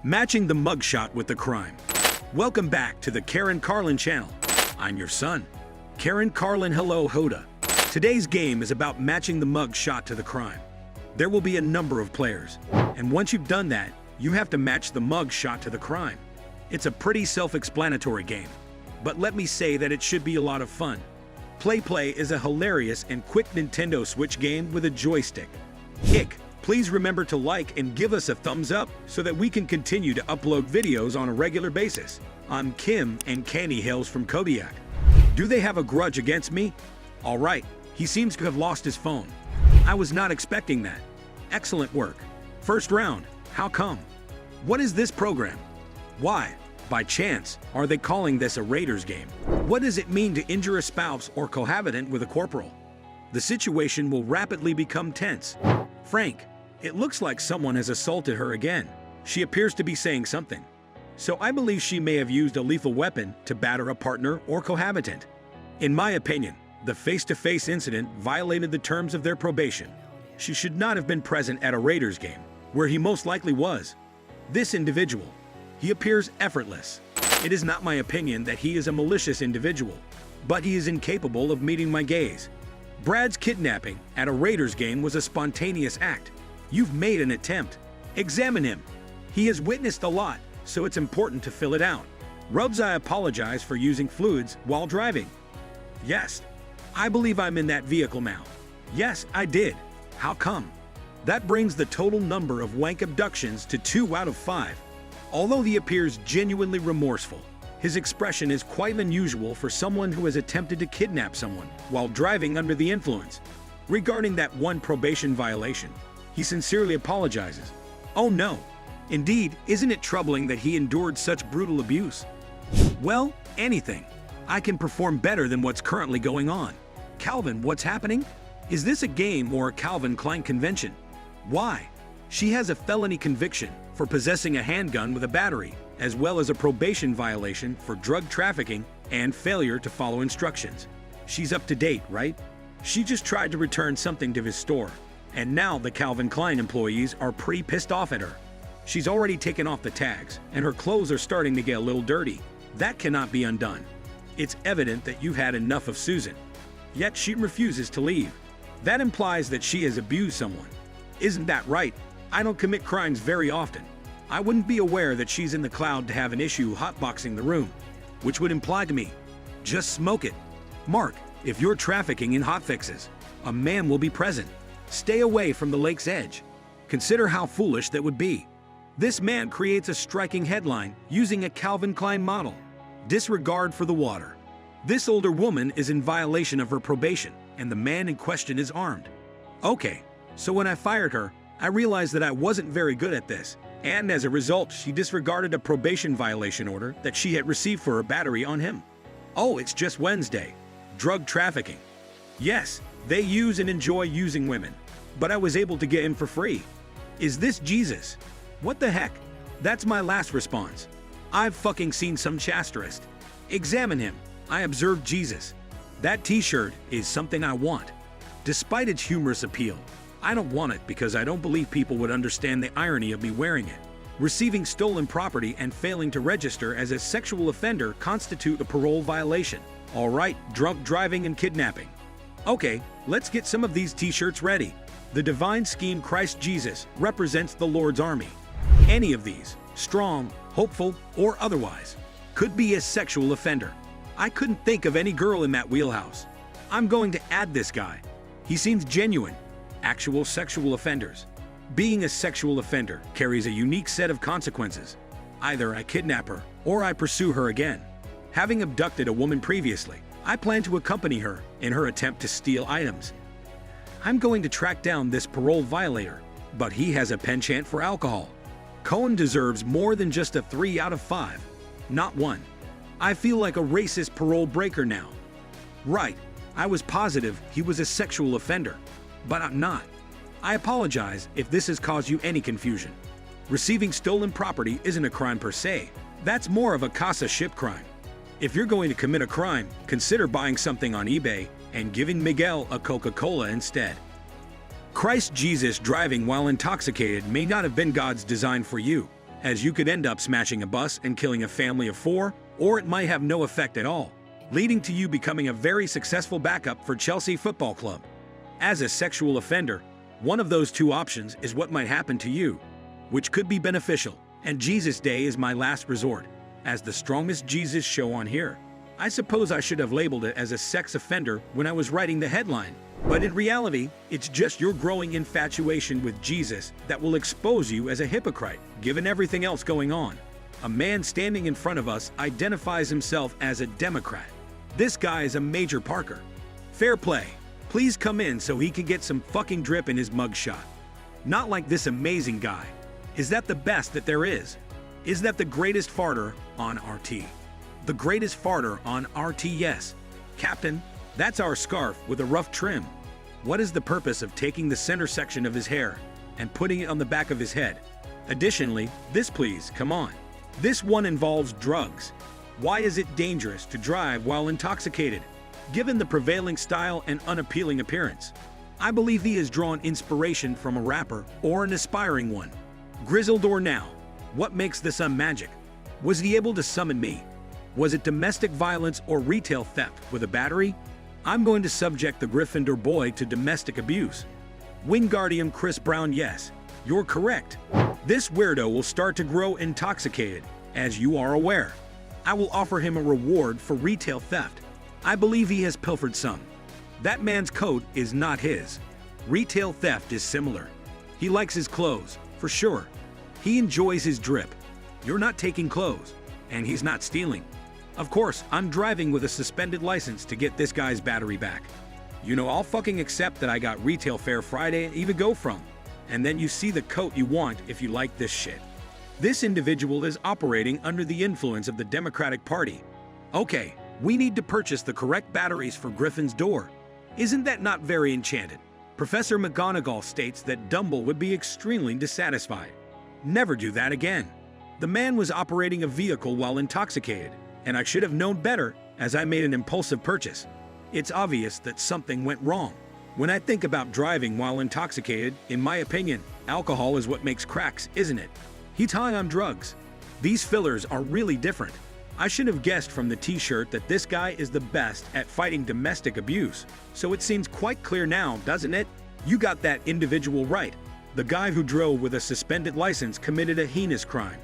Matching the mugshot with the crime. Welcome back to the Karen Carlin channel. I'm your son, Karen Carlin. Hello, Hoda. Today's game is about matching the mugshot to the crime. There will be a number of players, and once you've done that, you have to match the mugshot to the crime. It's a pretty self-explanatory game, but let me say that it should be a lot of fun. Play is a hilarious and quick Nintendo Switch game with a joystick. Please remember to like and give us a thumbs up so that we can continue to upload videos on a regular basis. I'm Kim and Candy hails from Kodiak. Do they have a grudge against me? Alright, he seems to have lost his phone. I was not expecting that. Excellent work. First round, how come? What is this program? Why, by chance, are they calling this a Raiders game? What does it mean to injure a spouse or cohabitant with a corporal? The situation will rapidly become tense. Frank, it looks like someone has assaulted her again. She appears to be saying something. So I believe she may have used a lethal weapon to batter a partner or cohabitant. In my opinion, the face-to-face incident violated the terms of their probation. She should not have been present at a Raiders game, where he most likely was. This individual, he appears effortless. It is not my opinion that he is a malicious individual, but he is incapable of meeting my gaze. Brad's kidnapping at a Raiders game was a spontaneous act. You've made an attempt. Examine him. He has witnessed a lot, so it's important to fill it out. Rubs, I apologize for using fluids while driving. Yes, I believe I'm in that vehicle now. Yes, I did. How come? That brings the total number of wank abductions to 2 out of 5. Although he appears genuinely remorseful, his expression is quite unusual for someone who has attempted to kidnap someone while driving under the influence. Regarding that one probation violation, he sincerely apologizes. Oh no. Indeed, isn't it troubling that he endured such brutal abuse? Well, anything. I can perform better than what's currently going on. Calvin, what's happening? Is this a game or a Calvin Klein convention? Why? She has a felony conviction for possessing a handgun with a battery, as well as a probation violation for drug trafficking and failure to follow instructions. She's up to date, right? She just tried to return something to his store, and now the Calvin Klein employees are pretty pissed off at her. She's already taken off the tags, and her clothes are starting to get a little dirty. That cannot be undone. It's evident that you've had enough of Susan. Yet she refuses to leave. That implies that she has abused someone. Isn't that right? I don't commit crimes very often. I wouldn't be aware that she's in the cloud to have an issue hotboxing the room, which would imply to me, just smoke it. Mark, if you're trafficking in hotfixes, a man will be present. Stay away from the lake's edge. Consider how foolish that would be. This man creates a striking headline using a Calvin Klein model. Disregard for the water. This older woman is in violation of her probation, and the man in question is armed. Okay, so when I fired her, I realized that I wasn't very good at this, and as a result, she disregarded a probation violation order that she had received for her battery on him. Oh, it's just Wednesday. Drug trafficking. Yes, they use and enjoy using women, but I was able to get him for free. Is this Jesus? What the heck? That's my last response. I've fucking seen some chasterist. Examine him. I observed Jesus. That t-shirt is something I want. Despite its humorous appeal, I don't want it because I don't believe people would understand the irony of me wearing it. Receiving stolen property and failing to register as a sexual offender constitute a parole violation. All right, drunk driving and kidnapping. Okay, let's get some of these t-shirts ready. The divine scheme Christ Jesus represents the Lord's army. Any of these, strong, hopeful, or otherwise, could be a sexual offender. I couldn't think of any girl in that wheelhouse. I'm going to add this guy. He seems genuine. Actual sexual offenders. Being a sexual offender carries a unique set of consequences. Either I kidnap her, or I pursue her again. Having abducted a woman previously, I plan to accompany her in her attempt to steal items. I'm going to track down this parole violator, but he has a penchant for alcohol. Cohen deserves more than just a 3 out of 5. Not 1. I feel like a racist parole breaker now. Right, I was positive he was a sexual offender, but I'm not. I apologize if this has caused you any confusion. Receiving stolen property isn't a crime per se. That's more of a casa ship crime. If you're going to commit a crime, consider buying something on eBay and giving Miguel a Coca-Cola instead. Christ Jesus driving while intoxicated may not have been God's design for you. as you could end up smashing a bus and killing a family of 4, or it might have no effect at all, leading to you becoming a very successful backup for Chelsea Football Club. As a sexual offender, one of those two options is what might happen to you, which could be beneficial, and Jesus Day is my last resort, as the strongest Jesus show on here. I suppose I should have labeled it as a sex offender when I was writing the headline, but in reality, it's just your growing infatuation with Jesus that will expose you as a hypocrite, given everything else going on. A man standing in front of us identifies himself as a Democrat. This guy is a Major Parker. Fair play. Please come in so he can get some fucking drip in his mugshot. Not like this amazing guy. Is that the best that there is? Is that the greatest farter on RT? The greatest farter on RT, yes. Captain, that's our scarf with a rough trim. What is the purpose of taking the center section of his hair and putting it on the back of his head? Additionally, this please, come on. This one involves drugs. Why is it dangerous to drive while intoxicated, given the prevailing style and unappealing appearance? I believe he has drawn inspiration from a rapper or an aspiring one. Grizzled or now, what makes the sun magic? Was he able to summon me? Was it domestic violence or retail theft with a battery? I'm going to subject the Gryffindor boy to domestic abuse. Wingardium Chris Brown, yes, you're correct. This weirdo will start to grow intoxicated, as you are aware. I will offer him a reward for retail theft. I believe he has pilfered some. That man's coat is not his. Retail theft is similar. He likes his clothes, for sure. He enjoys his drip. You're not taking clothes, and he's not stealing. Of course, I'm driving with a suspended license to get this guy's battery back. You know, I'll fucking accept that I got retail fare Friday and even go from. And then you see the coat you want if you like this shit. This individual is operating under the influence of the Democratic Party. Okay, we need to purchase the correct batteries for Griffin's door. Isn't that not very enchanted? Professor McGonagall states that Dumble would be extremely dissatisfied. Never do that again. The man was operating a vehicle while intoxicated, and I should have known better as I made an impulsive purchase. It's obvious that something went wrong. When I think about driving while intoxicated, in my opinion, alcohol is what makes cracks, isn't it? He's high on drugs. These fillers are really different. I should have guessed from the t-shirt that this guy is the best at fighting domestic abuse. So it seems quite clear now, doesn't it? You got that individual right. The guy who drove with a suspended license committed a heinous crime.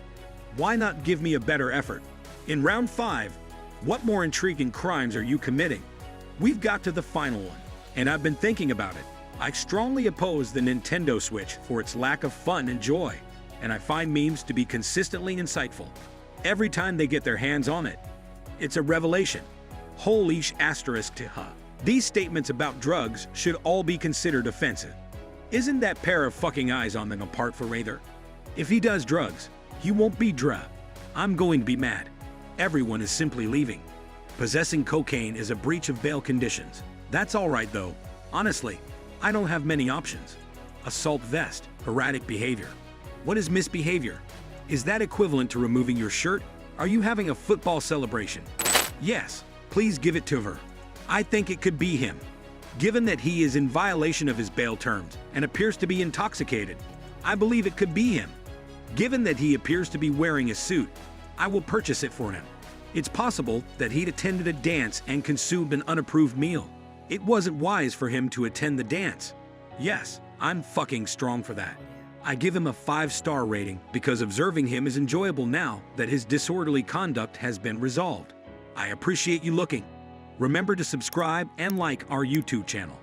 Why not give me a better effort? In round 5, what more intriguing crimes are you committing? We've got to the final one, and I've been thinking about it. I strongly oppose the Nintendo Switch for its lack of fun and joy, and I find memes to be consistently insightful. Every time they get their hands on it, it's a revelation. Holy asterisk to huh. These statements about drugs should all be considered offensive. Isn't that pair of fucking eyes on them apart for Rather? If he does drugs, he won't be drug. I'm going to be mad. Everyone is simply leaving. Possessing cocaine is a breach of bail conditions. That's alright though. Honestly, I don't have many options. Assault vest, erratic behavior. What is misbehavior? Is that equivalent to removing your shirt? Are you having a football celebration? Yes, please give it to her. I think it could be him. Given that he is in violation of his bail terms and appears to be intoxicated, I believe it could be him. Given that he appears to be wearing a suit, I will purchase it for him. It's possible that he'd attended a dance and consumed an unapproved meal. It wasn't wise for him to attend the dance. Yes, I'm fucking strong for that. I give him a 5-star rating because observing him is enjoyable now that his disorderly conduct has been resolved. I appreciate you looking. Remember to subscribe and like our YouTube channel.